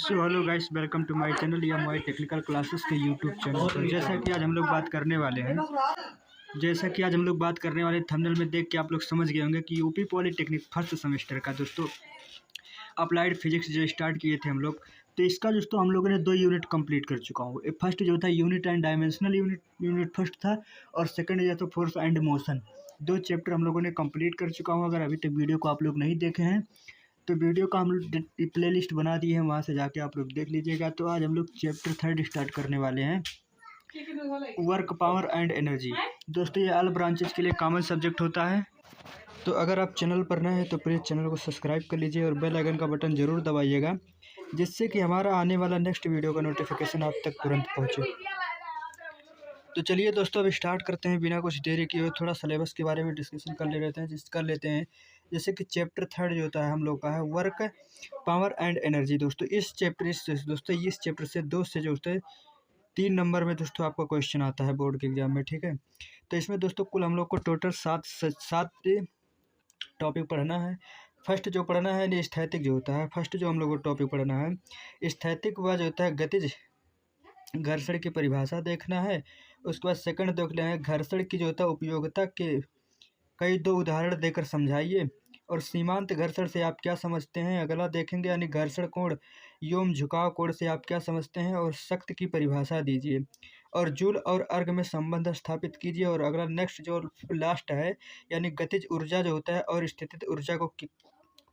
So hello guys, welcome to my channel या my technical classes के YouTube channel. तो जैसा कि आज हम लोग बात करने वाले हैं थंबनेल में देख के आप लोग समझ गए होंगे कि यूपी पॉलिटेक्निक फर्स्ट सेमेस्टर का दोस्तों अप्लाइड फिजिक्स जो स्टार्ट किए थे हम लोग, तो इसका दोस्तों हम लोगों ने 2 यूनिट कंप्लीट कर चुका हूँ। फर्स्ट जो था unit and dimensional unit first था, और सेकंड जो था फोर्स एंड मोशन। 2 चैप्टर हम लोगों ने कंप्लीट कर चुका हूँ। अगर अभी तक वीडियो को आप लोग नहीं देखे हैं तो वीडियो का हम लोग प्ले लिस्ट बना दी है, वहाँ से जाके आप लोग देख लीजिएगा। तो आज हम लोग चैप्टर 3 स्टार्ट करने वाले हैं, वर्क पावर एंड एनर्जी। दोस्तों ये ऑल ब्रांचेस के लिए कॉमन सब्जेक्ट होता है। तो अगर आप चैनल पर नए हैं तो प्लीज़ चैनल को सब्सक्राइब कर लीजिए और बेल आइकन का बटन ज़रूर दबाइएगा, जिससे कि हमारा आने वाला नेक्स्ट वीडियो का नोटिफिकेशन आप तक तुरंत पहुँचे। तो चलिए दोस्तों अभी स्टार्ट करते हैं बिना कुछ देरी किए हुए। थोड़ा सिलेबस के बारे में डिस्कशन कर लेते हैं। जैसे कि चैप्टर 3 जो होता है हम लोग का है वर्क पावर एंड एनर्जी। दोस्तों इस चैप्टर से 2 से जो होता है 3 नंबर में दोस्तों आपका क्वेश्चन आता है बोर्ड के एग्जाम में, ठीक है। तो इसमें दोस्तों कुल हम लोग को टोटल 7 टॉपिक पढ़ना है। फर्स्ट जो पढ़ना है स्थैतिक जो होता है, फर्स्ट जो हम लोग को टॉपिक पढ़ना है स्थैतिक व जो होता है गतिज घर्षण की परिभाषा देखना है। उसके बाद सेकंड देख लेना है घर्षण की जो होता है उपयोगिता के कई 2 उदाहरण देकर समझाइए। और सीमांत घर्षण से आप क्या समझते हैं, अगला देखेंगे यानी घर्षण कोण एवं झुकाव कोण से आप क्या समझते हैं, और शक्ति की परिभाषा दीजिए। और जूल और अर्ग में संबंध स्थापित कीजिए। और अगला नेक्स्ट जो लास्ट है यानी गतिज ऊर्जा जो होता है और स्थितिज ऊर्जा को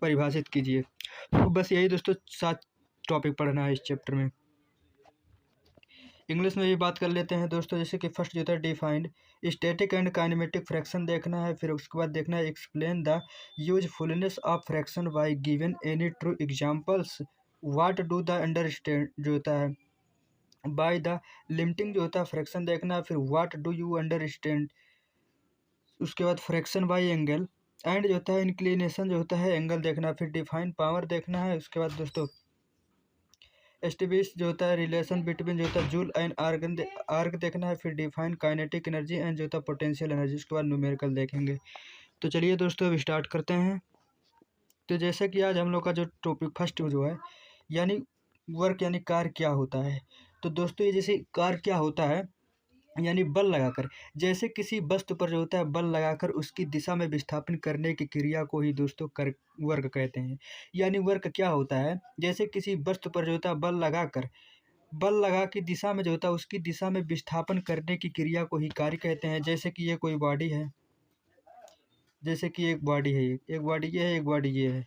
परिभाषित कीजिए। तो बस यही दोस्तों 7 टॉपिक पढ़ना है इस चैप्टर में। इंग्लिश में भी बात कर लेते हैं दोस्तों। जैसे कि फर्स्ट जो था defined static and kinematic fraction देखना है। फिर उसके बाद देखना है explain the usefulness of fraction by given any true examples. What do the understand जो होता है बाय द लिमिटिंग जो होता है फ्रैक्शन देखना है। फिर व्हाट डू यू अंडरस्टैंड, उसके बाद फ्रैक्शन बाय एंगल एंड जो होता है इंक्लिनेशन जो होता है एंगल देखना है। फिर डिफाइन पावर देखना है। उसके बाद दोस्तों एस्टिबिश जो होता है रिलेशन बिटवीन जो होता है जूल एंड आर्ग देखना है। फिर डिफाइन काइनेटिक एनर्जी एंड जो होता है पोटेंशियल एनर्जी, उसके बाद न्यूमेरिकल देखेंगे। तो चलिए दोस्तों अब स्टार्ट करते हैं। तो जैसे कि आज हम लोग का जो टॉपिक फर्स्ट जो है यानी वर्क यानी कार्य क्या होता है। तो दोस्तों ये जैसे कार्य क्या होता है यानी बल लगाकर, जैसे किसी वस्तु पर जो होता है बल लगाकर उसकी दिशा में विस्थापन करने की क्रिया को ही दोस्तों कर वर्क कहते हैं। यानी वर्क क्या होता है, जैसे किसी वस्तु पर जो होता है बल लगा की दिशा में जो होता है उसकी दिशा में विस्थापन करने की क्रिया को ही कार्य कहते हैं। जैसे कि ये कोई बॉडी है, जैसे कि एक बॉडी है, एक बॉडी ये है, एक बॉडी ये है,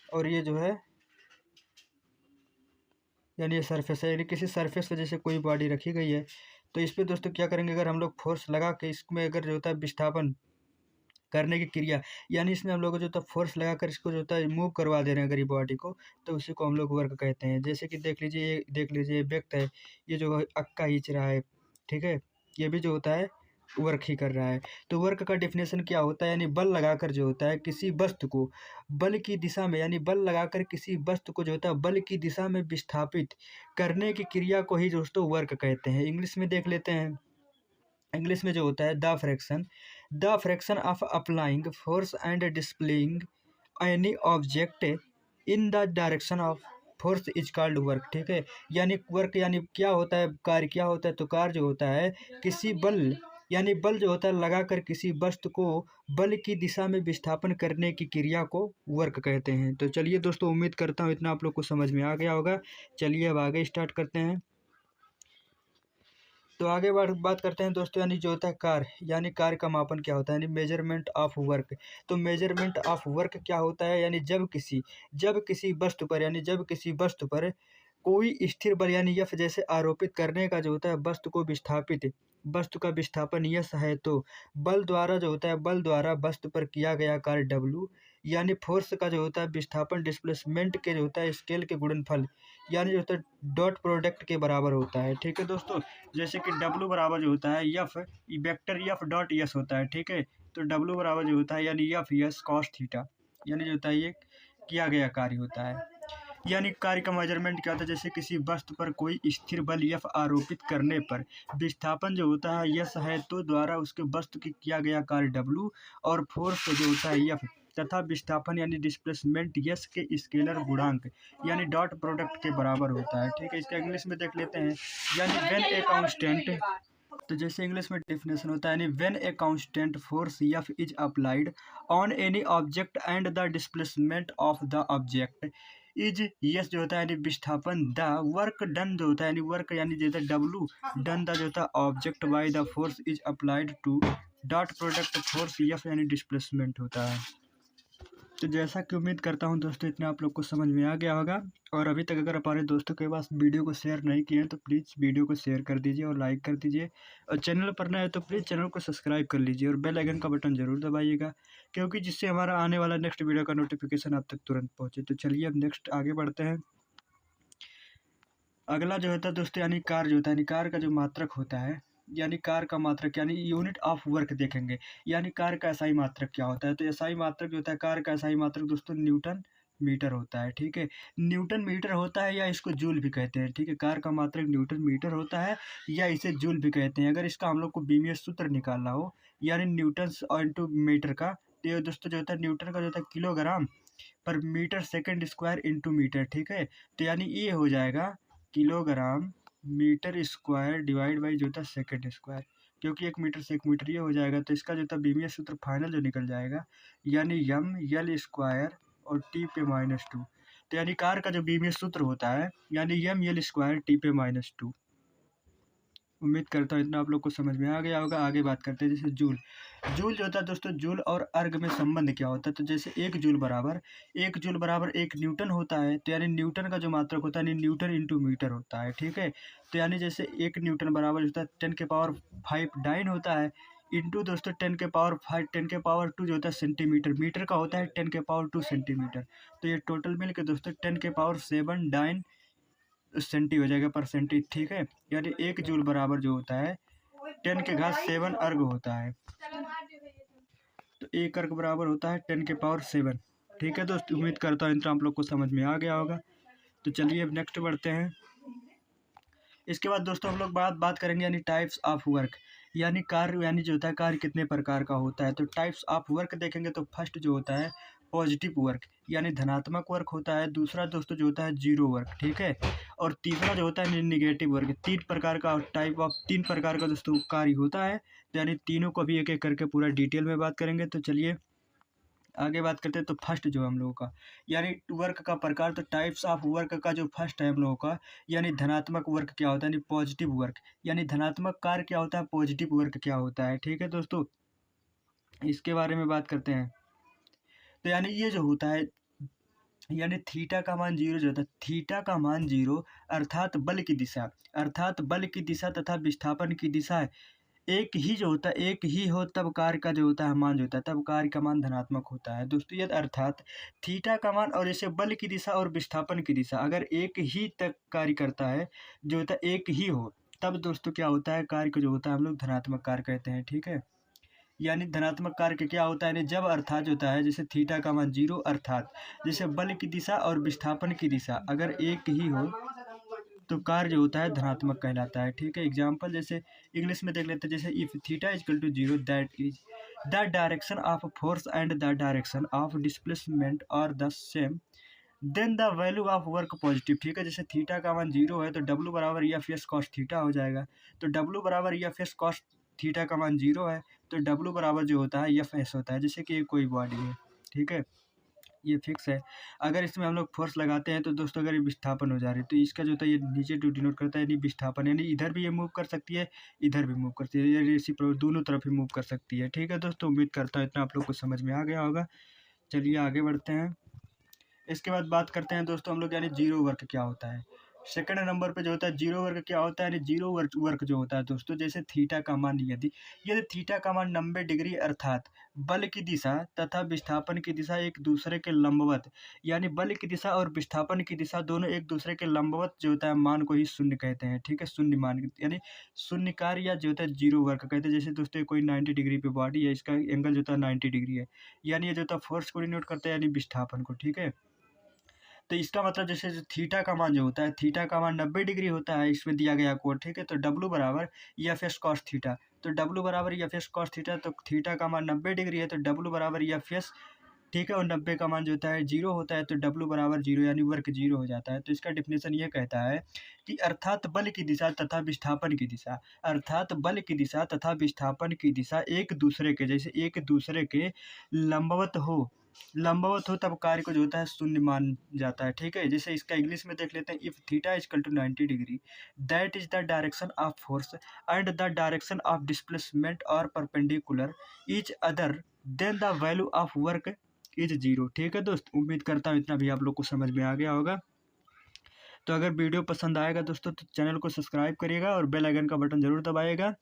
और ये जो है यानी ये सरफेस है, यानी किसी सरफेस पर जैसे कोई बॉडी रखी गई है। तो इस पर दोस्तों क्या करेंगे, अगर हम लोग फोर्स लगा के इसमें अगर जो होता है विस्थापन करने की क्रिया, यानी इसमें हम लोग जो होता है फोर्स लगाकर इसको जो होता है मूव करवा दे रहे हैं अगर ये बॉडी को, तो उसी को हम लोग वर्क कहते हैं। जैसे कि देख लीजिए ये व्यक्ति है, ये जो अक्का खींच रहा है, ठीक है, ये भी जो होता है वर्क ही कर रहा है। तो वर्क का डेफिनेशन क्या होता है, यानी बल लगाकर जो होता है किसी वस्तु को बल की दिशा में, यानी बल लगाकर किसी वस्तु को जो होता है बल की दिशा में विस्थापित करने की क्रिया को ही दोस्तों वर्क कहते हैं। इंग्लिश में देख लेते हैं। इंग्लिश में जो होता है the fraction of applying force and displaying any object in the direction of force is called work, ठीक है। यानी वर्क यानी क्या होता है, कार्य क्या होता है, तो कार्य जो होता है किसी बल यानी बल जो होता है लगाकर किसी वस्तु को बल की दिशा में विस्थापन करने की क्रिया को वर्क कहते हैं। तो चलिए दोस्तों उम्मीद करता हूँ इतना आप लोग को समझ में आ गया होगा। चलिए अब आगे स्टार्ट करते हैं। तो आगे बात करते हैं दोस्तों, यानी जो होता है कार्य, यानी कार्य का मापन क्या होता है, यानी मेजरमेंट ऑफ वर्क। तो मेजरमेंट ऑफ वर्क क्या होता है, यानी जब किसी वस्तु पर, यानी जब किसी वस्तु पर कोई स्थिर बल यानी एफ जैसे आरोपित करने का जो होता है वस्तु का विस्थापन यस है, तो बल द्वारा जो होता है बल द्वारा वस्तु पर किया गया कार्य डब्लू, यानी फोर्स का जो होता है विस्थापन डिस्प्लेसमेंट के जो होता है स्केल के गुणनफल, यानी जो होता है डॉट प्रोडक्ट के बराबर होता है, ठीक है दोस्तों। जैसे कि डब्लू बराबर जो होता है F vector F dot yes होता है, ठीक है। तो डब्लू बराबर जो होता है यानी एफ यस कॉस थीटा, यानी जो होता है ये किया गया कार्य होता है। यानी कार्य का मेजरमेंट क्या होता है, जैसे किसी वस्तु पर कोई स्थिर बल एफ आरोपित करने पर विस्थापन जो होता है यस है, तो द्वारा उसके वस्तु की किया गया कार्य डब्लू, और फोर्स जो होता है एफ तथा विस्थापन यानी डिस्प्लेसमेंट यस के स्केलर गुणांक यानी डॉट प्रोडक्ट के बराबर होता है। ठीक है, इसका इंग्लिश में देख लेते हैं। यानी व्हेन ए कांस्टेंट, तो जैसे इंग्लिश में डेफिनेशन होता है, यानी when a constant force F is applied on any object and the displacement of the object is yes जो होता है यानी विस्थापन, द वर्क डन जो होता है यानी वर्क यानी जो होता है डब्लू डन द जो होता है object by the force is applied to dot product force F यानी डिस्प्लेसमेंट होता है। तो जैसा कि उम्मीद करता हूं दोस्तों इतना आप लोग को समझ में आ गया होगा। और अभी तक अगर हमारे दोस्तों के पास वीडियो को शेयर नहीं किए हैं तो प्लीज़ वीडियो को शेयर कर दीजिए और लाइक कर दीजिए, और चैनल पर नए है तो प्लीज़ चैनल को सब्सक्राइब कर लीजिए और बेल आइकन का बटन ज़रूर दबाइएगा, क्योंकि जिससे हमारा आने वाला नेक्स्ट वीडियो का नोटिफिकेशन आप तक तुरंत पहुँचे। तो चलिए अब नेक्स्ट आगे बढ़ते हैं। अगला जो होता है दोस्तों यानी कार जो होता है यानी कार का जो मात्रक होता है यानी कार का मात्रक यानी यूनिट ऑफ वर्क देखेंगे। यानी कार का एसआई मात्रक क्या होता है, तो एसआई मात्रक जो होता है कार का एसआई मात्रक दोस्तों न्यूटन मीटर होता है। ठीक है, न्यूटन मीटर होता है या इसको जूल भी कहते हैं। ठीक है, कार का मात्रक न्यूटन मीटर होता है या इसे जूल भी कहते हैं। अगर इसका हम लोग को बीमीय सूत्र निकालना हो यानी न्यूटन इंटू मीटर का, तो ये दोस्तों जो होता है न्यूटन का जो होता है किलोग्राम पर metre second square into metre. ठीक है, तो यानी ये हो जाएगा kilogram metre square divide by जो होता है सेकेंड स्क्वायर, क्योंकि 1 मीटर से 1 मीटर ये हो जाएगा। तो इसका जो होता है बीमीय सूत्र फाइनल जो निकल जाएगा यानी यम यल स्क्वायर और टी पे -2। तो यानी कार का जो बीमीय सूत्र होता है यानी यम यल स्क्वायर टी पे -2। उम्मीद करता हूँ इतना आप लोग को समझ में आ गया होगा। आगे बात करते हैं जैसे जूल। जूल जो होता है दोस्तों, जूल और अर्ग में संबंध क्या होता है, तो जैसे 1 जूल बराबर 1 न्यूटन होता है। तो यानी न्यूटन का जो मात्रक होता है यानी न्यूटन इंटू मीटर होता है। ठीक है, तो यानी जैसे 1 न्यूटन बराबर होता है 10⁵ डाइन होता है इंटू दोस्तों 10⁵ 10⁻² जो होता है सेंटीमीटर, मीटर का होता है 10⁻² सेंटीमीटर। तो ये टोटल मिल के दोस्तों 10⁻7 डाइन सेंटी हो जाएगा परसेंटेज। ठीक है, यानी 1 जूल बराबर जो होता है 10⁻7 अर्ग होता है। तो 1 अर्ग बराबर होता है 10⁻7। ठीक है दोस्तों, उम्मीद करता हूँ इतना आप लोग को समझ में आ गया होगा। तो चलिए अब नेक्स्ट बढ़ते हैं। इसके बाद दोस्तों हम लोग बात करेंगे यानी टाइप्स ऑफ वर्क, यानी कार्य यानी जो होता है कार्य कितने प्रकार का होता है। तो टाइप्स ऑफ वर्क देखेंगे तो फर्स्ट जो होता है पॉजिटिव वर्क यानी धनात्मक वर्क होता है। दूसरा दोस्तों जो होता है जीरो वर्क। ठीक है, और तीसरा जो होता है निगेटिव वर्क। 3 प्रकार का दोस्तों कार्य होता है। तो यानी तीनों को भी एक एक करके पूरा डिटेल में बात करेंगे। तो चलिए आगे बात करते हैं। तो फर्स्ट जो हम लोगों का यानी वर्क का प्रकार, तो टाइप्स ऑफ वर्क का जो फर्स्ट है हम लोगों का यानी धनात्मक वर्क क्या होता है यानी पॉजिटिव वर्क, यानी धनात्मक कार्य क्या होता है, पॉजिटिव वर्क क्या होता है। ठीक है दोस्तों, इसके बारे में बात करते हैं। तो यानी ये जो होता है यानी थीटा का मान 0 जो होता है, थीटा का मान 0 अर्थात बल की दिशा तथा विस्थापन की दिशा एक ही जो होता है, एक ही हो तब कार्य का जो होता है मान जो होता है तब कार्य का मान धनात्मक होता है दोस्तों। यदि अर्थात थीटा का मान और जैसे बल की दिशा और विस्थापन की दिशा अगर एक ही तक कार्य करता है जो होता है एक ही हो, तब दोस्तों क्या होता है कार्य को जो होता है हम लोग धनात्मक कार्य कहते हैं। ठीक है, यानी धनात्मक कार्य क्या होता है यानी जब अर्थात जो होता है जैसे थीटा का मान 0 अर्थात जैसे बल की दिशा और विस्थापन की दिशा अगर एक ही हो तो कार्य जो होता है धनात्मक कहलाता है। ठीक है, एग्जाम्पल जैसे इंग्लिश में देख लेते हैं। जैसे if theta equal to 0 that is the direction of force and the direction of displacement are the same then the value of work positive. ठीक है, जैसे थीटा का मान 0 है तो डब्ल्यू बराबर एफ एस कॉस थीटा हो जाएगा। तो डब्ल्यू बराबर एफ एस कॉस थीटा का मान 0 है तो डब्ल्यू बराबर जो होता है एफ एस होता है, जैसे कि कोई बॉडी है। ठीक है, ये फिक्स है। अगर इसमें हम लोग फोर्स लगाते हैं तो दोस्तों अगर ये विस्थापन हो जा रही है तो इसका जो होता है ये नीचे टू डिनोट करता है यानी विस्थापन, यानी इधर भी ये मूव कर सकती है इधर भी मूव करती है, यानी इसी दोनों तरफ ही मूव कर सकती है। ठीक है दोस्तों, उम्मीद करता हूँ इतना आप लोग को समझ में आ गया होगा। चलिए आगे बढ़ते हैं। इसके बाद बात करते हैं दोस्तों हम लोग यानी जीरो वर्क क्या होता है। सेकंड नंबर पे जो होता है जीरो वर्क क्या होता है, यानी जीरो वर्क जो होता है दोस्तों जैसे थीटा का मान यदि थीटा का मान 90 डिग्री अर्थात बल की दिशा तथा विस्थापन की दिशा एक दूसरे के लंबवत, यानी बल की दिशा और विस्थापन की दिशा दोनों एक दूसरे के लंबवत जो होता है मान को ही शून्य कहते हैं। ठीक है, शून्य मान यानी शून्य कार्य या जो होता है जीरो वर्क कहते हैं। जैसे दोस्तों कोई 90 डिग्री पे बॉडी है, इसका एंगल जो होता है 90 डिग्री है, यानी ये जो होता है फोर्स को डिनोट करता है यानी विस्थापन को। ठीक है, तो इसका मतलब जैसे जो थीटा का मान जो होता है थीटा का मान 90 डिग्री होता है इसमें दिया गया कोण। ठीक है, तो डब्लू बराबर एफ एस कॉस थीटा, तो डब्लू बराबर एफ एस कॉस थीटा, तो थीटा का मान 90 डिग्री है तो डब्लू बराबर एफ एस ठीक है, और 90 का मान जो होता है 0 होता है, तो W बराबर 0 यानी वर्क 0 हो जाता है। तो इसका डेफिनेशन ये कहता है कि अर्थात बल की दिशा तथा विस्थापन की दिशा, अर्थात बल की दिशा तथा विस्थापन की दिशा एक दूसरे के, जैसे एक दूसरे के लंबवत हो तब कार्य को जो होता है शून्य मान जाता है। ठीक है, जैसे इसका इंग्लिश में देख लेते हैं, if theta equal to 90 degree that is the direction of force and the direction of displacement are perpendicular each other then the value of work is 0। ठीक है दोस्त, उम्मीद करता हूँ इतना भी आप लोग को समझ में आ गया होगा। तो अगर वीडियो पसंद आएगा दोस्तों तो चैनल को सब्सक्राइब करिएगा और बेल आइकन का बटन जरूर दबाइएगा,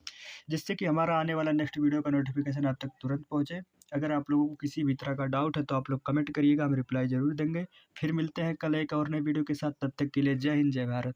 जिससे कि हमारा आने वाला नेक्स्ट वीडियो का नोटिफिकेशन आप तक तुरंत पहुंचे। अगर आप लोगों को किसी भी तरह का डाउट है तो आप लोग कमेंट करिएगा, हम रिप्लाई जरूर देंगे। फिर मिलते हैं कल एक और नए वीडियो के साथ, तब तक के लिए जय हिंद जय भारत।